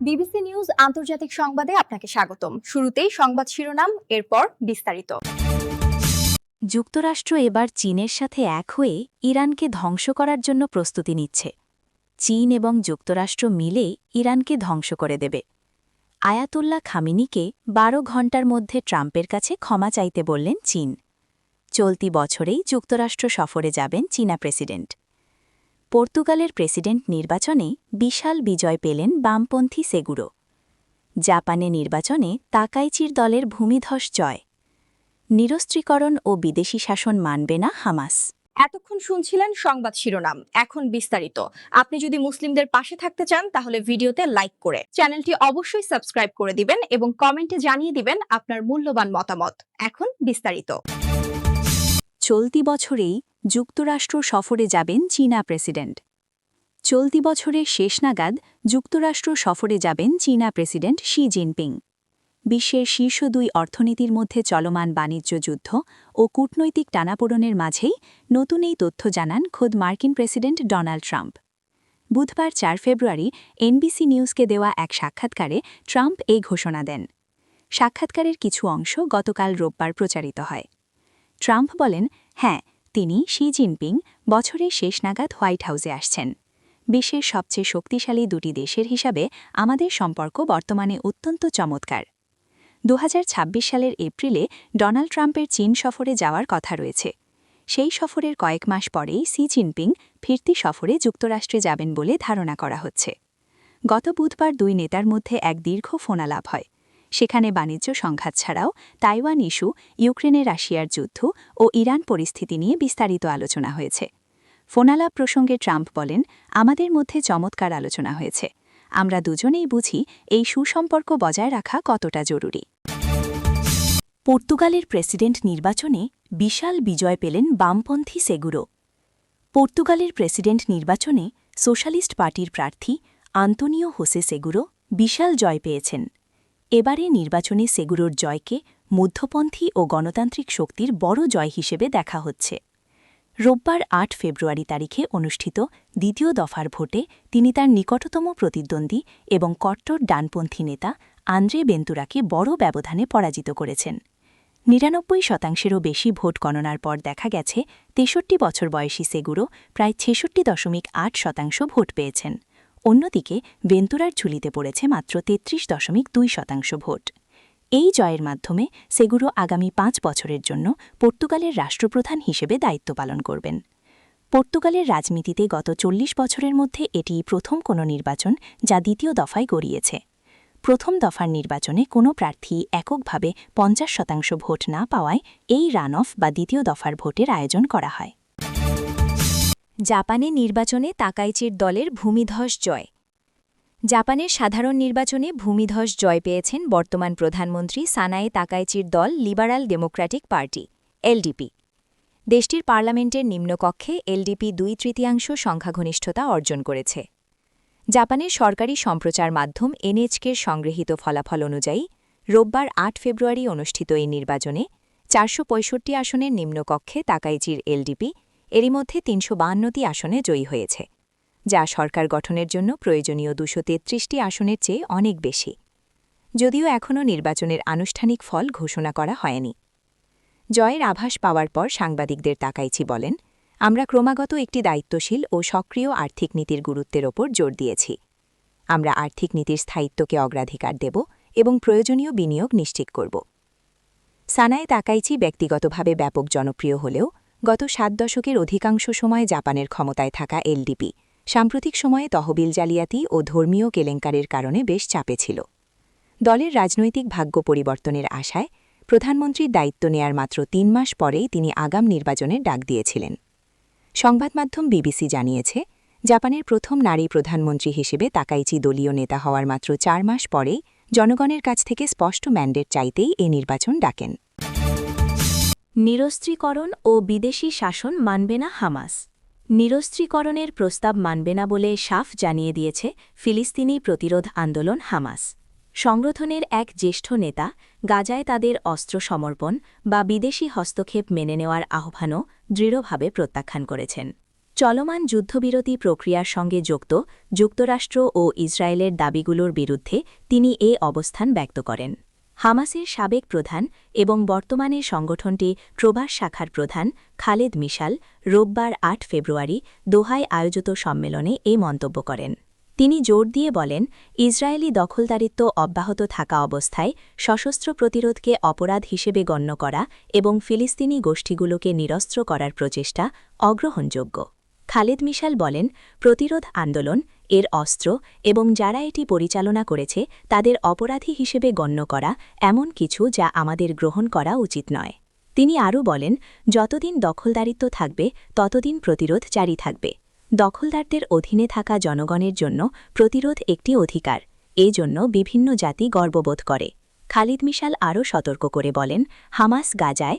BBC news আন্তর্জাতিক সংবাদে আপনাকে স্বাগতম। শুরুতেই সংবাদ শিরোনাম, এরপর বিস্তারিত। যুক্তরাষ্ট্র এবার চীনের সাথে এক হয়ে ইরানকে ধ্বংস করার জন্য প্রস্তুতি নিচ্ছে। চীন এবং যুক্তরাষ্ট্র মিলে ইরানকে ধ্বংস করে দেবে। আয়াতুল্লাহ খামিনিকে ১২ ঘণ্টার মধ্যে ট্রাম্পের কাছে ক্ষমা চাইতে বললেন চীন। চলতি বছরেই যুক্তরাষ্ট্র সফরে যাবেন চীনা প্রেসিডেন্ট। পর্তুগালের প্রেসিডেন্ট নির্বাচনে বিশাল বিজয় পেলেন বামপন্থী সেগুরো। জাপানে নির্বাচনে তাকাইচির দলের ভূমিধস জয়। নিরস্ত্রীকরণ ও বিদেশি শাসন মানবে না হামাস। এতক্ষণ শুনছিলেন সংবাদ শিরোনাম, এখন বিস্তারিত। আপনি যদি মুসলিমদের পাশে থাকতে চান তাহলে ভিডিওতে লাইক করে চ্যানেলটি অবশ্যই সাবস্ক্রাইব করে দিবেন এবং কমেন্টে জানিয়ে দিবেন আপনার মূল্যবান মতামত। এখন বিস্তারিত। চলতি বছরেই যুক্তরাষ্ট্র সফরে যাবেন চীনা প্রেসিডেন্ট। চলতি বছরের শেষ নাগাদ যুক্তরাষ্ট্র সফরে যাবেন চীনা প্রেসিডেন্ট শি জিনপিং। বিশ্বের শীর্ষ দুই অর্থনীতির মধ্যে চলমান বাণিজ্য যুদ্ধ ও কূটনৈতিক টানাপোড়েনের মাঝেই নতুন এই তথ্য জানান খোদ মার্কিন প্রেসিডেন্ট ডোনাল্ড ট্রাম্প। বুধবার ৪ ফেব্রুয়ারি এনবিসি নিউজকে দেওয়া এক সাক্ষাৎকারে ট্রাম্প এই ঘোষণা দেন। সাক্ষাৎকারের কিছু অংশ গতকাল রোববার প্রচারিত হয়। ট্রাম্প বলেন, হ্যাঁ, তিনি শি জিনপিং বছরের শেষ নাগাদ হোয়াইট হাউসে আসছেন। বিশ্বের সবচেয়ে শক্তিশালী দুটি দেশের হিসাবে আমাদের সম্পর্ক বর্তমানে অত্যন্ত চমৎকার। ২০২৬ সালের এপ্রিলে ডোনাল্ড ট্রাম্পের চীন সফরে যাওয়ার কথা রয়েছে। সেই সফরের কয়েক মাস পরেই শি জিনপিং ফিরতি সফরে যুক্তরাষ্ট্রে যাবেন বলে ধারণা করা হচ্ছে। গত বুধবার দুই নেতার মধ্যে এক দীর্ঘ ফোনালাপ হয়। সেখানে বাণিজ্য সংঘাত ছাড়াও তাইওয়ান ইস্যু, ইউক্রেনে রাশিয়ার যুদ্ধ ও ইরান পরিস্থিতি নিয়ে বিস্তারিত আলোচনা হয়েছে। ফোনালাপ প্রসঙ্গে ট্রাম্প বলেন, আমাদের মধ্যে চমৎকার আলোচনা হয়েছে। আমরা দুজনেই বুঝি এই সুসম্পর্ক বজায় রাখা কতটা জরুরি। পর্তুগালের প্রেসিডেন্ট নির্বাচনে বিশাল বিজয় পেলেন বামপন্থী সেগুরো। পর্তুগালের প্রেসিডেন্ট নির্বাচনে সোশ্যালিস্ট পার্টির প্রার্থী আন্তোনিও হোসে সেগুরো বিশাল জয় পেয়েছেন। এবারে নির্বাচনে সেগুরোর জয়কে মধ্যপন্থী ও গণতান্ত্রিক শক্তির বড় জয় হিসেবে দেখা হচ্ছে। রোববার ৮ ফেব্রুয়ারি তারিখে অনুষ্ঠিত দ্বিতীয় দফার ভোটে তিনি তার নিকটতম প্রতিদ্বন্দ্বী এবং কট্টর ডানপন্থী নেতা আন্দ্রে বেন্তুরাকে বড় ব্যবধানে পরাজিত করেছেন। ৯৯%-এরও বেশি ভোট গণনার পর দেখা গেছে ৬৩ বছর বয়সী সেগুরো প্রায় ৬৬.৮% ভোট পেয়েছেন। অন্যদিকে বেন্তুরার ঝুলিতে পড়েছে মাত্র ৩৩.২% ভোট। এই জয়ের মাধ্যমে সেগুরো আগামী ৫ বছরের জন্য পর্তুগালের রাষ্ট্রপ্রধান হিসেবে দায়িত্ব পালন করবেন। পর্তুগালের রাজনীতিতে গত ৪০ বছরের মধ্যে এটি প্রথম কোনো নির্বাচন যা দ্বিতীয় দফায় গড়িয়েছে। প্রথম দফার নির্বাচনে কোনো প্রার্থী এককভাবে ৫০% ভোট না পাওয়ায় এই রান অফ বা দ্বিতীয় দফার ভোটের আয়োজন করা হয়। জাপানে নির্বাচনে তাকাইচির দলের ভূমিধস জয়। জাপানের সাধারণ নির্বাচনে ভূমিধস জয় পেয়েছেন বর্তমান প্রধানমন্ত্রী সানায়ে তাকাইচির দল লিবারাল ডেমোক্র্যাটিক পার্টি এলডিপি। দেশটির পার্লামেন্টের নিম্নকক্ষে এলডিপি ২/৩ সংখ্যাগরিষ্ঠতা অর্জন করেছে। জাপানের সরকারি সম্প্রচার মাধ্যম এনএইচকের সংগৃহীত ফলাফল অনুযায়ী রোববার ৮ ফেব্রুয়ারি অনুষ্ঠিত এই নির্বাচনে ৪৬৫ আসনের নিম্নকক্ষে তাকাইচির এলডিপি এরই মধ্যে ৩৫২টি আসনে জয়ী হয়েছে, যা সরকার গঠনের জন্য প্রয়োজনীয় ২৩৩টি আসনের চেয়ে অনেক বেশি। যদিও এখনও নির্বাচনের আনুষ্ঠানিক ফল ঘোষণা করা হয়নি। জয়ের আভাস পাওয়ার পর সাংবাদিকদের তাকাইচি বলেন, আমরা ক্রমাগত একটি দায়িত্বশীল ও সক্রিয় আর্থিক নীতির গুরুত্বের ওপর জোর দিয়েছি। আমরা আর্থিক নীতির স্থায়িত্বকে অগ্রাধিকার দেব এবং প্রয়োজনীয় বিনিয়োগ নিশ্চিত করব। সানায়ে তাকাইচি ব্যক্তিগতভাবে ব্যাপক জনপ্রিয় হলেও গত ৭ দশকের অধিকাংশ সময় জাপানের ক্ষমতায় থাকা এলডিপি সাম্প্রতিক সময়ে তহবিল জালিয়াতি ও ধর্মীয় কেলেঙ্কারির কারণে বেশ চাপে ছিল। দলের রাজনৈতিক ভাগ্য পরিবর্তনের আশায় প্রধানমন্ত্রীর দায়িত্ব নেয়ার মাত্র ৩ মাস পরেই তিনি আগাম নির্বাচনের ডাক দিয়েছিলেন। সংবাদমাধ্যম বিবিসি জানিয়েছে, জাপানের প্রথম নারী প্রধানমন্ত্রী হিসেবে তাকাইচি দলীয় নেতা হওয়ার মাত্র ৪ মাস পরেই জনগণের কাছ থেকে স্পষ্ট ম্যান্ডেট চাইতেই এ নির্বাচন ডাকেন। নিরস্ত্রীকরণ ও বিদেশি শাসন মানবে না হামাস। নিরস্ত্রীকরণের প্রস্তাব মানবে না বলে সাফ জানিয়ে দিয়েছে ফিলিস্তিনি প্রতিরোধ আন্দোলন হামাস। সংগঠনের এক জ্যেষ্ঠ নেতা গাজায় তাদের অস্ত্র সমর্পণ বা বিদেশি হস্তক্ষেপ মেনে নেওয়ার আহ্বানও দৃঢ়ভাবে প্রত্যাখ্যান করেছেন। চলমান যুদ্ধবিরতি প্রক্রিয়ার সঙ্গে যুক্ত যুক্তরাষ্ট্র ও ইসরায়েলের দাবিগুলোর বিরুদ্ধে তিনি এ অবস্থান ব্যক্ত করেন। হামাসের সাবেক প্রধান এবং বর্তমানে সংগঠনটি প্রবাস শাখার প্রধান খালেদ মিশাল রোববার ৮ ফেব্রুয়ারি দোহায় আয়োজিত সম্মেলনে এ মন্তব্য করেন। তিনি জোর দিয়ে বলেন, ইসরায়েলি দখলদারিত্ব অব্যাহত থাকা অবস্থায় সশস্ত্র প্রতিরোধকে অপরাধ হিসেবে গণ্য করা এবং ফিলিস্তিনি গোষ্ঠীগুলোকে নিরস্ত্র করার প্রচেষ্টা অগ্রহণযোগ্য। খালেদ মিশাল বলেন, প্রতিরোধ আন্দোলন, এর অস্ত্র এবং যারা এটি পরিচালনা করেছে তাদের অপরাধী হিসেবে গণ্য করা এমন কিছু যা আমাদের গ্রহণ করা উচিত নয়। তিনি আরও বলেন, যতদিন দখলদারিত্ব থাকবে ততদিন প্রতিরোধ জারি থাকবে। দখলদারদের অধীনে থাকা জনগণের জন্য প্রতিরোধ একটি অধিকার, এজন্য বিভিন্ন জাতি গর্ববোধ করে। খালিদ মিশাল আরও সতর্ক করে বলেন, হামাস গাজায়